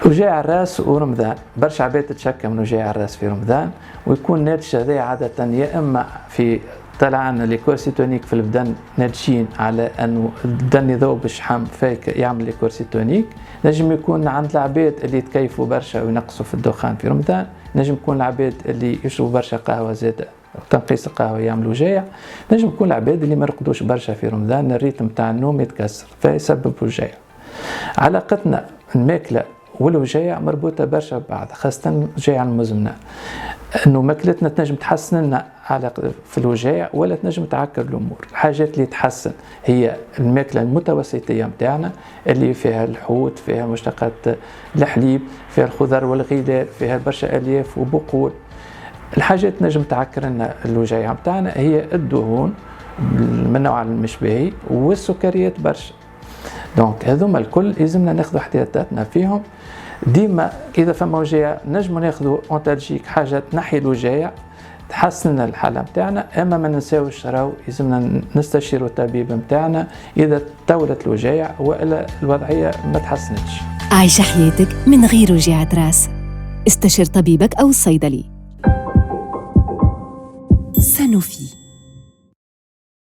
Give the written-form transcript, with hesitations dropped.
وجاع الراس ورمضان، برشا عباد تتشكى من وجاع الراس في رمضان، ويكون ناتج هذا عادة يا إما في طلع عنا ليكورسيتونيك في البدن ناتجين على أنه البدن يذوب الشحم فيك يعمل ليكورسيتونيك. نجم يكون عند العباد اللي يتكيفوا برشا وينقصوا في الدخان في رمضان، نجم يكون العباد اللي يشربوا برشا قهوة زادة تنقيص القهوة يعملوا جاع، نجم يكون العباد اللي ما يرقدوش برشا في رمضان الريتم تاع النوم يتكسر فيسبب وجاع. علاقتنا الماكلة والوجاع مربوطة برشا ببعض، خاصة الوجاع المزمنة، انه ماكلتنا تنجم تحسن لنا علاقة في الوجاع ولا تنجم تعكر الامور. الحاجات اللي تحسن هي الماكلة المتوسطية متاعنا اللي فيها الحوت، فيها مشتقات الحليب، فيها الخضر والغذاء، فيها برشا الياف وبقول. الحاجات تنجم تعكر لنا الوجاع متاعنا هي الدهون من النوع المشبهي والسكريات برشا. دونك هذوما الكل لازمنا ناخذ احتياطاتنا فيهم. ديما اذا فما وجاع نجموا ناخذوا اونتالجيك، حاجه تنحي الوجاع تحسن الحاله نتاعنا، اما ما ننساوش راهو لازمنا نستشيروا الطبيب نتاعنا اذا طولت الوجاع والا الوضعيه ما تحسنتش. عيش حياتك من غير وجاعة راس، استشر طبيبك او الصيدلي. سنوفي.